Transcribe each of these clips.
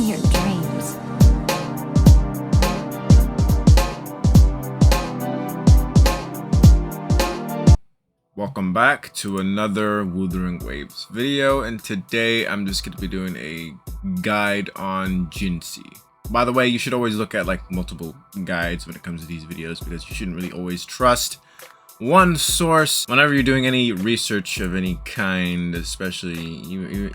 your dreams. Welcome back to another Wuthering Waves video, and today I'm just going to be doing a guide on Jinhsi. By the way, you should always look at like multiple guides when it comes to these videos because you shouldn't really always trust one source whenever you're doing any research of any kind, especially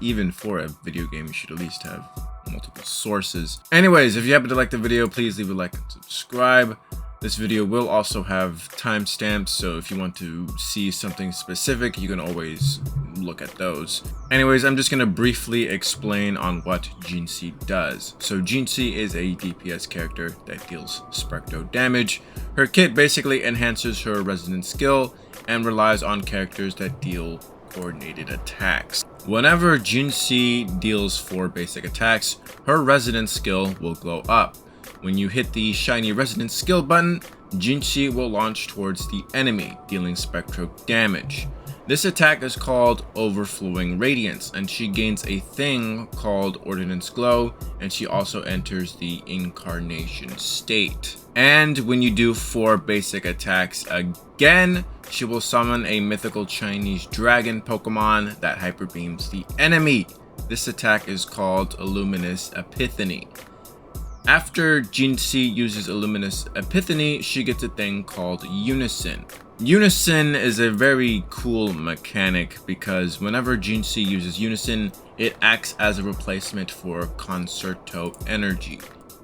even for a video game. You should at least have multiple sources. Anyways, if you happen to like the video, please leave a like and subscribe. This video will also have timestamps, so if you want to see something specific, you can always look at those. Anyways, I'm just going to briefly explain on what Jinhsi does. So Jinhsi is a DPS character that deals spectro damage. Her kit basically enhances her resonant skill and relies on characters that deal coordinated attacks. Whenever Jinhsi deals 4 basic attacks, her resonant skill will glow up. When you hit the shiny resonance skill button, Jinhsi will launch towards the enemy, dealing spectro damage. This attack is called Overflowing Radiance, and she gains a thing called Ordnance Glow, and she also enters the Incarnation state. And when you do 4 basic attacks again, she will summon a mythical Chinese dragon Pokemon that hyper beams the enemy. This attack is called Luminous Epiphany. After Jinhsi uses Luminous Epiphany, she gets a thing called Unison. Unison is a very cool mechanic because whenever Jinhsi uses Unison, it acts as a replacement for Concerto energy.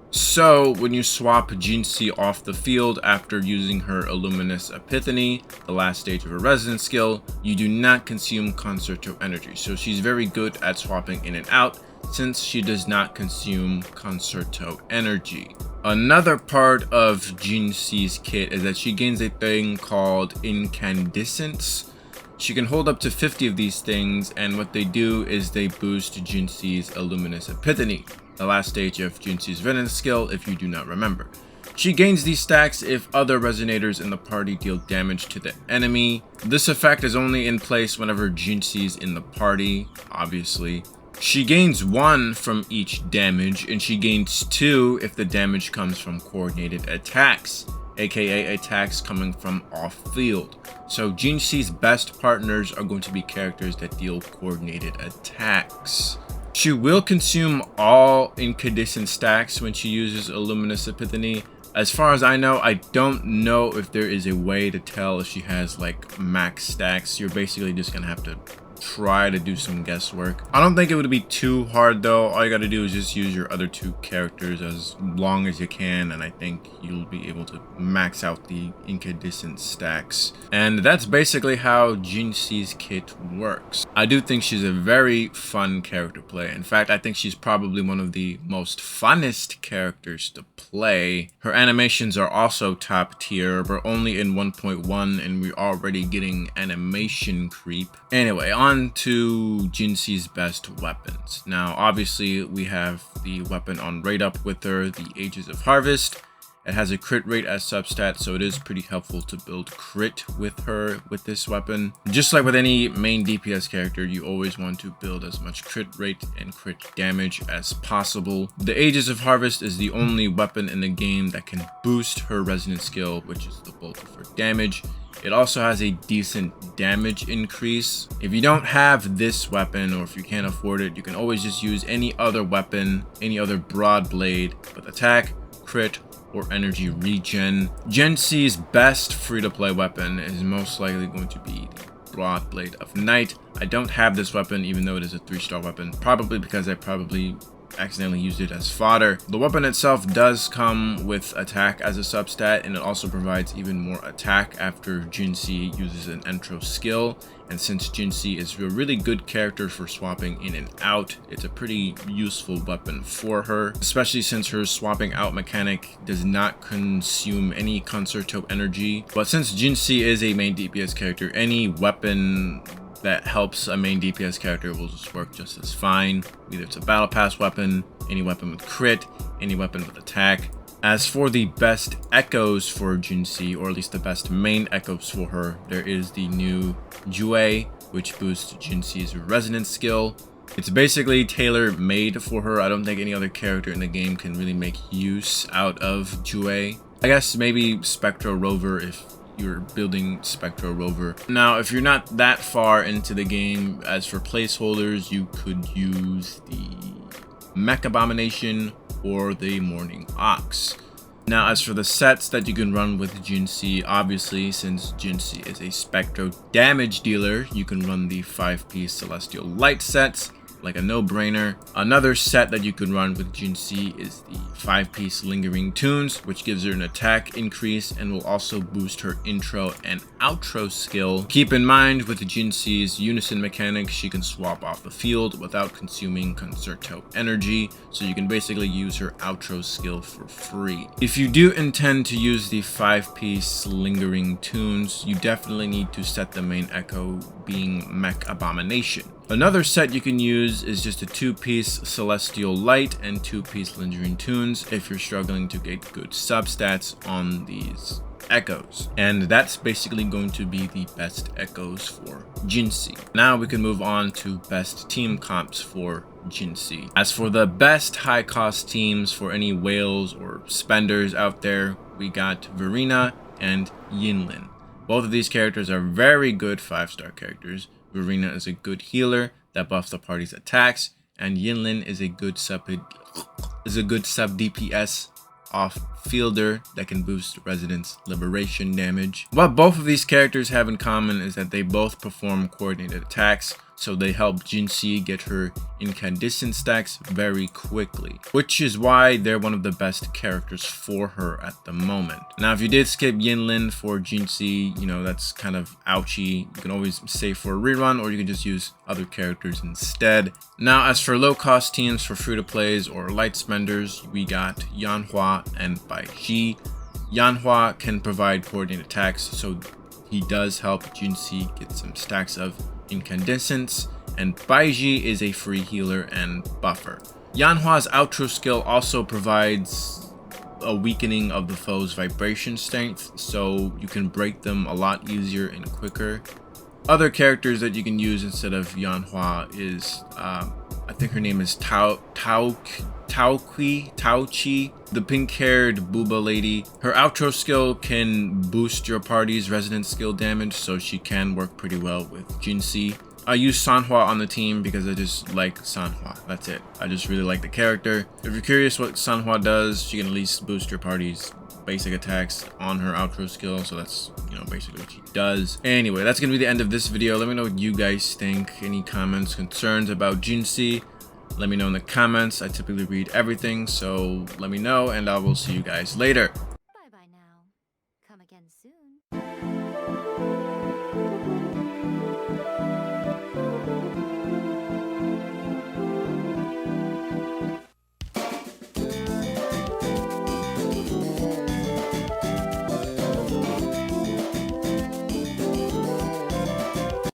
So when you swap Jinhsi off the field after using her Luminous Epiphany, the last stage of her resonance skill, you do not consume Concerto energy. So she's very good at swapping in and out, since she does not consume Concerto energy. Another part of Jinhsi's kit is that she gains a thing called Incandescence. She can hold up to 50 of these things, and what they do is they boost Jinhsi's Luminous Epiphany, the last stage of Jinhsi's resonance skill if you do not remember. She gains these stacks if other resonators in the party deal damage to the enemy. This effect is only in place whenever Jinhsi's in the party, obviously. She gains 1 from each damage, and she gains 2 if the damage comes from coordinated attacks, aka attacks coming from off-field. So Jinhsi's best partners are going to be characters that deal coordinated attacks. She will consume all incandescent stacks when she uses Luminous Epiphany. As far as I know, I don't know if there is a way to tell if she has like max stacks. You're basically just gonna have to try to do some guesswork. I don't think it would be too hard though. All you gotta do is just use your other 2 characters as long as you can, and I think you'll be able to max out the incandescent stacks. And that's basically how Jinhsi's kit works. I do think she's a very fun character to play. In fact, I think she's probably one of the most funnest characters to play. Her animations are also top tier. We're only in 1.1 and we're already getting animation creep. Anyway, on to Jinhsi's best weapons. Now, obviously, we have the weapon on rate up with her, the Ages of Harvest. It has a crit rate as substat, so it is pretty helpful to build crit with her with this weapon. Just like with any main DPS character, you always want to build as much crit rate and crit damage as possible. The Ages of Harvest is the only weapon in the game that can boost her resonance skill, which is the bulk of her damage. It also has a decent damage increase. If you don't have this weapon, or if you can't afford it, you can always just use any other weapon, any other broad blade with attack, crit, or energy regen. Jinhsi's best free-to-play weapon is most likely going to be the Broad Blade of Night. I don't have this weapon, even though it is a 3-star weapon, probably because I accidentally used it as fodder. The weapon itself does come with attack as a substat, and it also provides even more attack after Jinhsi uses an intro skill. And since Jinhsi is a really good character for swapping in and out, it's a pretty useful weapon for her, especially since her swapping out mechanic does not consume any Concerto energy. But since Jinhsi is a main DPS character, any weapon that helps a main DPS character will just work just as fine. Either it's a battle pass weapon, any weapon with crit, any weapon with attack. As for the best echoes for Jinhsi, or at least the best main echoes for her, there is the new Jue, which boosts Jinhsi's resonance skill. It's basically tailor-made for her. I don't think any other character in the game can really make use out of Jue. I guess maybe Spectro Rover if you're building Spectro Rover. Now, if you're not that far into the game, as for placeholders, you could use the Mech Abomination or the Morning Ox. Now, as for the sets that you can run with Jinhsi, obviously, since Jinhsi is a Spectro damage dealer, you can run the 5-piece Celestial Light sets, like a no-brainer. Another set that you can run with Jinhsi is the 5-piece Lingering Tunes, which gives her an attack increase and will also boost her intro and outro skill. Keep in mind, with Jinhsi's unison mechanic, she can swap off the field without consuming Concerto energy, so you can basically use her outro skill for free. If you do intend to use the 5-piece Lingering Tunes, you definitely need to set the main echo being Mech Abomination. Another set you can use is just a 2-piece Celestial Light and 2-piece Lingering Tunes if you're struggling to get good substats on these echoes. And that's basically going to be the best echoes for Jinhsi. Now we can move on to best team comps for Jinhsi. As for the best high cost teams for any whales or spenders out there, we got Verena and Yinlin. Both of these characters are very good 5-star characters. Verena is a good healer that buffs the party's attacks, and Yinlin is a good sub DPS off fielder that can boost Resident's liberation damage. What both of these characters have in common is that they both perform coordinated attacks, so they help Jinhsi get her incandescent stacks very quickly, which is why they're one of the best characters for her at the moment. Now, if you did skip Yinlin for Jinhsi, you know, that's kind of ouchy. You can always save for a rerun, or you can just use other characters instead. Now, as for low-cost teams for free-to-plays or light spenders, we got Yanhua and Baiji. Yanhua can provide coordinated attacks, so he does help Jinhsi get some stacks of incandescence, and Baiji is a free healer and buffer. Yanhua's outro skill also provides a weakening of the foe's vibration strength, so you can break them a lot easier and quicker. Other characters that you can use instead of Yanhua is, I think her name is Taochi, the pink-haired booba lady. Her outro skill can boost your party's resident skill damage, so she can work pretty well with Jinhsi. I use Sanhua on the team because I just like Sanhua. That's it. I just really like the character. If you're curious what Sanhua does, she can at least boost your party's basic attacks on her outro skill, so that's, you know, basically what she does. Anyway, that's gonna be the end of this video. Let me know what you guys think. Any comments, concerns about Jinhsi? Let me know in the comments. I typically read everything, so let me know, and I will see you guys later. Bye bye now. Come again soon.